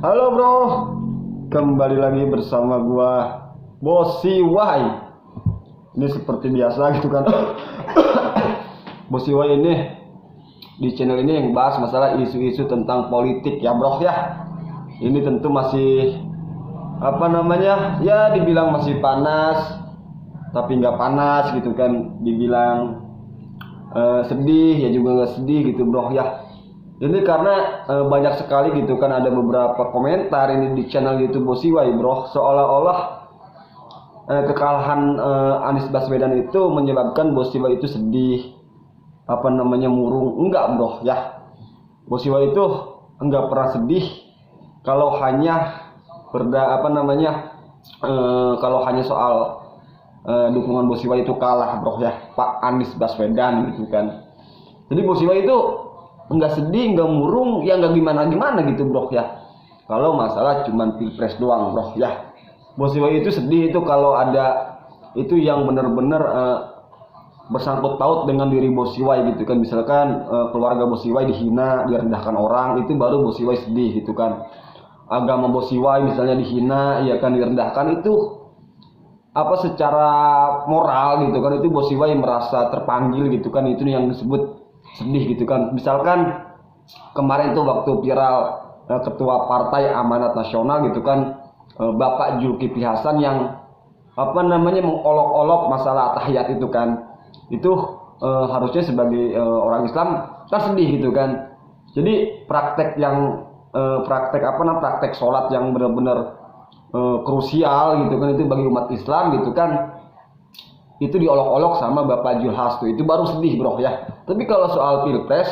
Halo bro, kembali lagi bersama gua Bosi Wai. Ini seperti biasa gitu kan. Bosi Wai ini di channel ini yang bahas masalah isu-isu tentang politik ya bro ya. Ini tentu masih ya dibilang masih panas, tapi nggak panas gitu kan. Dibilang sedih ya juga nggak sedih gitu bro ya. Ini karena banyak sekali gitu kan ada beberapa komentar ini di channel YouTube Bosiwai bro, seolah-olah kekalahan Anies Baswedan itu menyebabkan Bosiwai itu sedih, murung. Enggak bro ya, Bosiwai itu enggak pernah sedih kalau hanya kalau hanya soal dukungan Bosiwai itu kalah bro ya, Pak Anies Baswedan gitu kan. Jadi Bosiwai itu enggak sedih, enggak murung, ya enggak gimana-gimana gitu bro ya. Kalau masalah cuman pilpres doang bro ya. Bosiwai itu sedih itu kalau ada itu yang benar-benar bersangkut paut dengan diri Bosiwai gitu kan. Misalkan keluarga Bosiwai dihina, direndahkan orang, itu baru Bosiwai sedih gitu kan. Agama Bosiwai misalnya dihina, ya kan, direndahkan, itu secara moral gitu kan, itu Bosiwai merasa terpanggil gitu kan, itu yang disebut sedih gitu kan. Misalkan kemarin tuh waktu viral ketua Partai Amanat Nasional gitu kan, Bapak Zulkifli Hasan yang mengolok-olok masalah tahiyat itu kan, itu harusnya sebagai orang Islam kan sedih gitu kan. Jadi praktek sholat yang benar-benar krusial gitu kan, itu bagi umat Islam gitu kan, itu diolok-olok sama Bapak Julhas tuh, itu baru sedih bro ya. Tapi kalau soal pilpres,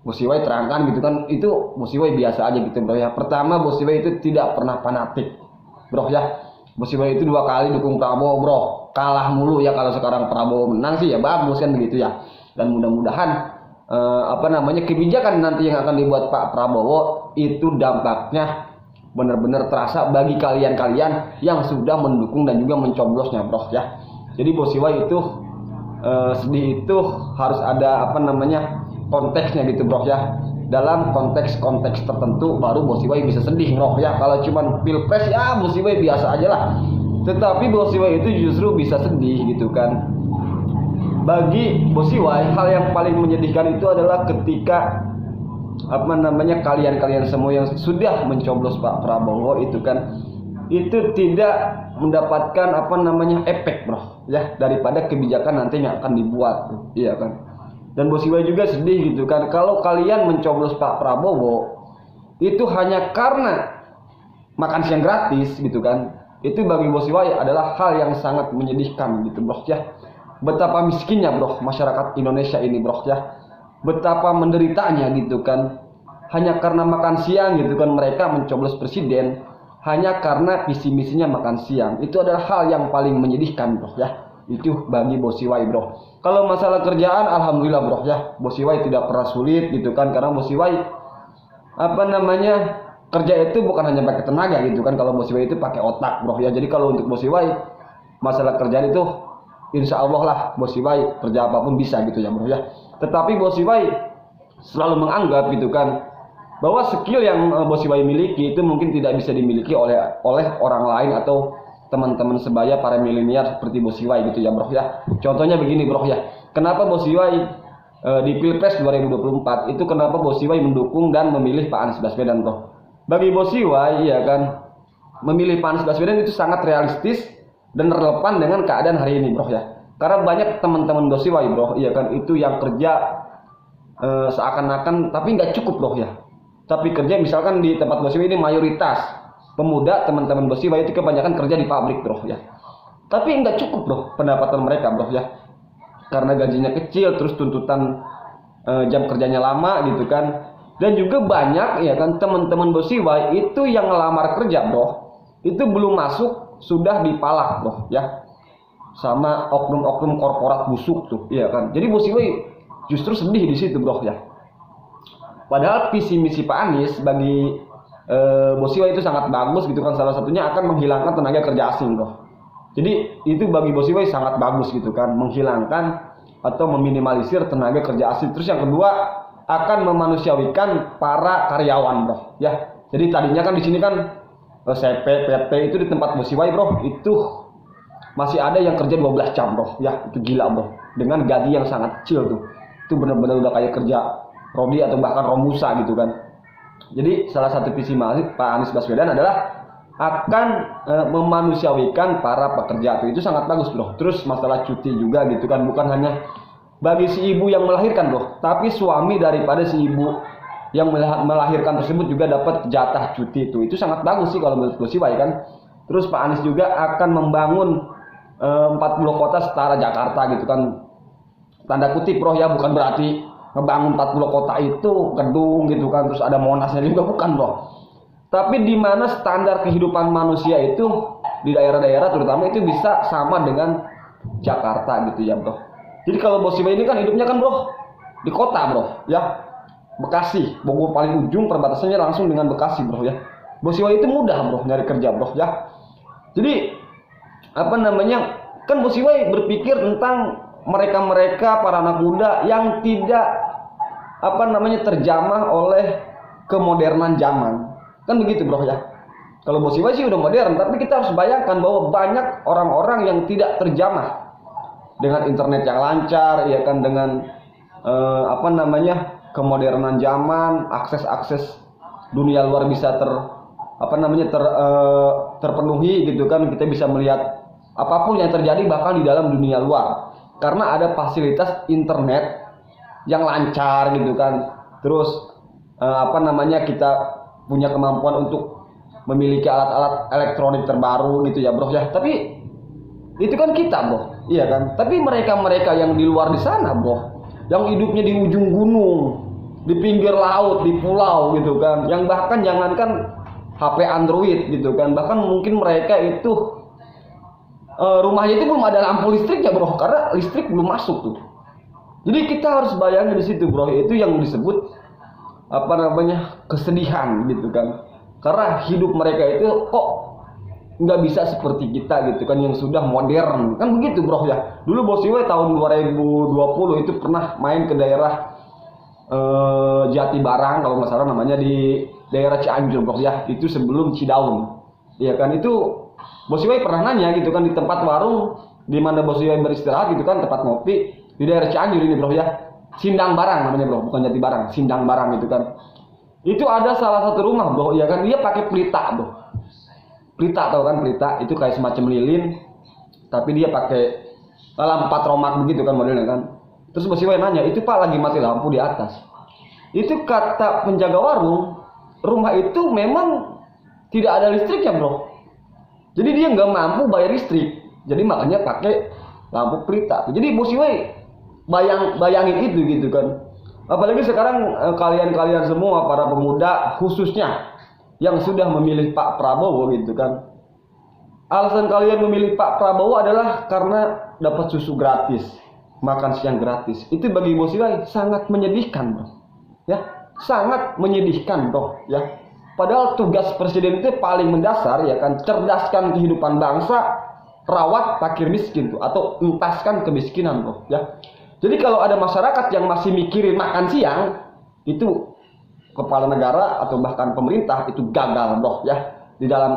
Bosiwai terangkan gitu kan, itu Bosiwai biasa aja gitu bro ya. Pertama, Bosiwai itu tidak pernah fanatik bro ya. Bosiwai itu 2 kali dukung Prabowo bro, kalah mulu ya. Kalau sekarang Prabowo menang sih ya bagus kan begitu ya. Dan mudah-mudahan kebijakan nanti yang akan dibuat Pak Prabowo itu dampaknya benar-benar terasa bagi kalian-kalian yang sudah mendukung dan juga mencoblosnya bro ya. Jadi Bosiwai itu sedih itu harus ada konteksnya gitu bro ya. Dalam konteks tertentu baru Bosiwai bisa sedih bro ya. Kalau cuman pilpres ya Bosiwai biasa aja lah. Tetapi Bosiwai itu justru bisa sedih gitu kan. Bagi Bosiwai, hal yang paling menyedihkan itu adalah ketika kalian semua yang sudah mencoblos Pak Prabowo itu kan, itu tidak mendapatkan efek bro ya daripada kebijakan nanti yang akan dibuat, iya kan. Dan Bosiwai juga sedih gitu kan, kalau kalian mencoblos Pak Prabowo itu hanya karena makan siang gratis gitu kan, itu bagi Bosiwai adalah hal yang sangat menyedihkan gitu bro ya. Betapa miskinnya bro masyarakat Indonesia ini bro ya, betapa menderitanya gitu kan, hanya karena makan siang gitu kan mereka mencoblos presiden hanya karena visi misinya makan siang. Itu adalah hal yang paling menyedihkan bro ya, itu bagi Bosiwai bro. Kalau masalah kerjaan, alhamdulillah bro ya, Bosiwai tidak pernah sulit gitu kan, karena Bosiwai kerja itu bukan hanya pakai tenaga gitu kan, kalau Bosiwai itu pakai otak bro ya. Jadi kalau untuk Bosiwai masalah kerjaan itu insya Allah lah Bosiwai kerja apapun bisa gitu ya bro ya. Tetapi Bosiwai selalu menganggap gitu kan, bahwa skill yang Bosiwai miliki itu mungkin tidak bisa dimiliki oleh orang lain atau teman-teman sebaya para milenial seperti Bosiwai gitu ya bro ya. Contohnya begini bro ya, kenapa Bosiwai di Pilpres 2024 itu kenapa Bosiwai mendukung dan memilih Pak Anies Baswedan bro. Bagi Bosiwai ya kan, memilih Pak Anies Baswedan itu sangat realistis dan relevan dengan keadaan hari ini bro ya. Karena banyak teman-teman Bosiwai bro ya kan, itu yang kerja seakan-akan tapi nggak cukup bro ya. Tapi kerja misalkan di tempat Bosiwai ini mayoritas pemuda, teman-teman Bosiwai itu kebanyakan kerja di pabrik bro ya. Tapi nggak cukup bro pendapatan mereka bro ya, karena gajinya kecil, terus tuntutan jam kerjanya lama gitu kan. Dan juga banyak ya kan teman-teman Bosiwai itu yang ngelamar kerja bro, itu belum masuk sudah dipalak bro ya, sama oknum-oknum korporat busuk tuh iya kan. Jadi Bosiwai justru sedih di situ bro ya. Padahal visi misi Pak Anies bagi Bosiwai itu sangat bagus gitu kan, salah satunya akan menghilangkan tenaga kerja asing bro. Jadi itu bagi Bosiwai sangat bagus gitu kan, menghilangkan atau meminimalisir tenaga kerja asing. Terus yang kedua, akan memanusiawikan para karyawan bro ya. Jadi tadinya kan di sini kan CP, PT itu di tempat Bos Iwai bro, itu masih ada yang kerja 12 jam bro, ya itu gila bro, dengan gaji yang sangat kecil tuh, itu benar-benar udah kayak kerja Rodi atau bahkan Romusa gitu kan. Jadi salah satu visi Pak Anies Baswedan adalah akan memanusiawikan para pekerja itu sangat bagus bro. Terus masalah cuti juga gitu kan, bukan hanya bagi si ibu yang melahirkan bro, tapi suami daripada si ibu yang melahirkan tersebut juga dapat jatah cuti itu sangat bagus sih kalau menurut Gus Iwai kan. Terus Pak Anies juga akan membangun 40 kota setara Jakarta gitu kan, tanda kutip bro ya, bukan berarti ngebangun 40 kota itu gedung gitu kan terus ada Monasnya juga, bukan bro, tapi di mana standar kehidupan manusia itu di daerah-daerah terutama itu bisa sama dengan Jakarta gitu ya bro. Jadi kalau Bos Iwai ini kan hidupnya kan bro di kota bro ya, Bekasi, Bogor paling ujung, perbatasannya langsung dengan Bekasi bro ya. Bos Iwai itu mudah bro nyari kerja bro ya. Jadi apa namanya, kan Bos Iwai berpikir tentang mereka-mereka para anak muda yang tidak apa namanya terjamah oleh kemodernan zaman. Kan begitu bro ya. Kalau Bos Iwai sih udah modern, tapi kita harus bayangkan bahwa banyak orang-orang yang tidak terjamah dengan internet yang lancar, ya kan, dengan apa namanya kemodernan zaman, akses dunia luar bisa terpenuhi gitu kan, kita bisa melihat apapun yang terjadi bahkan di dalam dunia luar karena ada fasilitas internet yang lancar gitu kan. Terus apa namanya kita punya kemampuan untuk memiliki alat-alat elektronik terbaru gitu ya bro ya. Tapi itu kan kita bro, iya kan. Tapi mereka yang di luar di sana bro, yang hidupnya di ujung gunung, di pinggir laut, di pulau gitu kan, yang bahkan jangankan HP Android gitu kan, bahkan mungkin mereka itu rumahnya itu belum ada lampu listrik ya bro, karena listrik belum masuk tuh. Jadi kita harus bayangin di situ bro, itu yang disebut apa namanya kesedihan gitu kan, karena hidup mereka itu kok nggak bisa seperti kita gitu kan yang sudah modern kan begitu bro ya. Dulu Bos Iwai tahun 2020 itu pernah main ke daerah Jati Barang kalau nggak salah namanya, di daerah Cianjur bro ya, itu sebelum Cidaun ya kan. Itu Bos Iwai pernah nanya gitu kan di tempat warung di mana Bos Iwai beristirahat gitu kan, tempat ngopi di daerah Cianjur ini bro ya, Sindang Barang namanya bro, bukan Jati Barang, Sindang Barang gitu kan. Itu ada salah satu rumah bro ya kan, dia pakai pelita bro. Pelita, tahu kan pelita itu kayak semacam lilin tapi dia pakai lampu patromak begitu kan modelnya kan. Terus Bos Iwai nanya, itu Pak lagi mati lampu di atas. Itu kata penjaga warung, rumah itu memang tidak ada listriknya bro, jadi dia nggak mampu bayar listrik, jadi makanya pakai lampu pelita. Jadi Bos Iwai bayangin itu gitu kan. Apalagi sekarang kalian semua para pemuda khususnya yang sudah memilih Pak Prabowo gitu kan. Alasan kalian memilih Pak Prabowo adalah karena dapat susu gratis, makan siang gratis. Itu bagi Bos Iwai sangat menyedihkan bro ya, sangat menyedihkan bro ya. Padahal tugas presiden itu paling mendasar ya kan, cerdaskan kehidupan bangsa, rawat fakir miskin tuh, atau entaskan kemiskinan bro ya. Jadi kalau ada masyarakat yang masih mikirin makan siang, itu kepala negara atau bahkan pemerintah itu gagal bro ya di dalam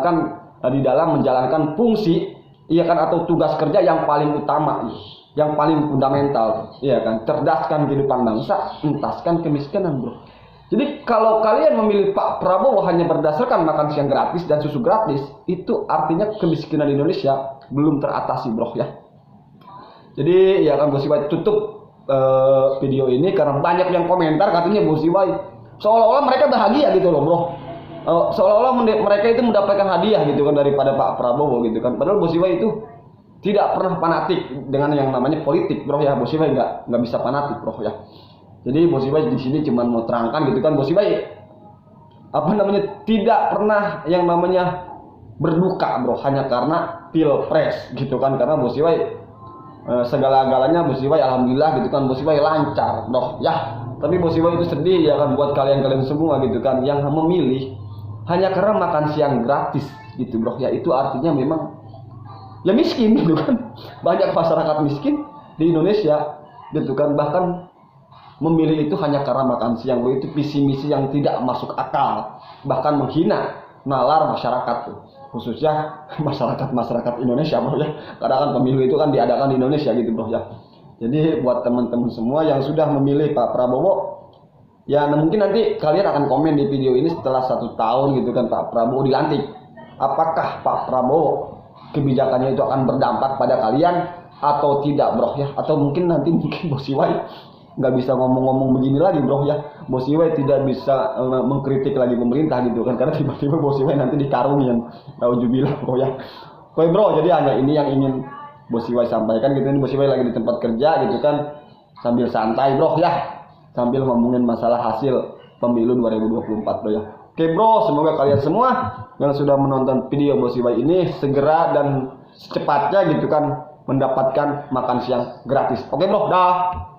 menjalankan fungsi iya kan, atau tugas kerja yang paling utama, yang paling fundamental iya kan, cerdaskan kehidupan bangsa, entaskan kemiskinan bro. Jadi kalau kalian memilih Pak Prabowo hanya berdasarkan makan siang gratis dan susu gratis, itu artinya kemiskinan Indonesia belum teratasi bro ya. Jadi ya kan Bos Iwai tutup video ini karena banyak yang komentar katanya Bos Iwai seolah-olah mereka bahagia gitu loh bro, seolah-olah mereka itu mendapatkan hadiah gitu kan daripada Pak Prabowo gitu kan. Padahal Bos Iwai itu tidak pernah fanatik dengan yang namanya politik bro ya. Bos Iwai nggak bisa fanatik bro ya. Jadi Bos Iwai di sini cuma mau terangkan gitu kan, Bos Iwai apa namanya tidak pernah yang namanya berduka bro hanya karena pilpres gitu kan, karena Bos Iwai segala-galanya Bos Iwai alhamdulillah gitu kan, Bos Iwai lancar bro ya. Tapi Bos Iwai itu sedih ya kan buat kalian semua gitu kan yang memilih hanya karena makan siang gratis gitu bro ya. Itu artinya memang ya miskin gitu kan. Banyak masyarakat miskin di Indonesia gitu kan, bahkan memilih itu hanya karena makan siang, bro. Itu visi misi yang tidak masuk akal, bahkan menghina nalar masyarakat tuh, khususnya masyarakat Indonesia, bro ya. Karena kan pemilu itu kan diadakan di Indonesia gitu, bro ya. Jadi buat teman-teman semua yang sudah memilih Pak Prabowo, ya mungkin nanti kalian akan komen di video ini setelah 1 tahun gitu kan Pak Prabowo dilantik. Apakah Pak Prabowo kebijakannya itu akan berdampak pada kalian atau tidak, bro ya? Atau mungkin Bos Iwai nggak bisa ngomong-ngomong begini lagi, bro ya. Bos Iwai tidak bisa mengkritik lagi pemerintah gitu kan, karena tiba-tiba Bos Iwai nanti dikarungin, nauzubillah, bro ya. Oke, bro, jadi hanya ini yang ingin Bos Iwai sampaikan gitu. Ini Bos Iwai lagi di tempat kerja gitu kan, sambil santai, bro ya, sambil ngomongin masalah hasil pemilu 2024, bro ya. Oke, bro, semoga kalian semua yang sudah menonton video Bos Iwai ini segera dan secepatnya gitu kan mendapatkan makan siang gratis. Oke, bro, dah.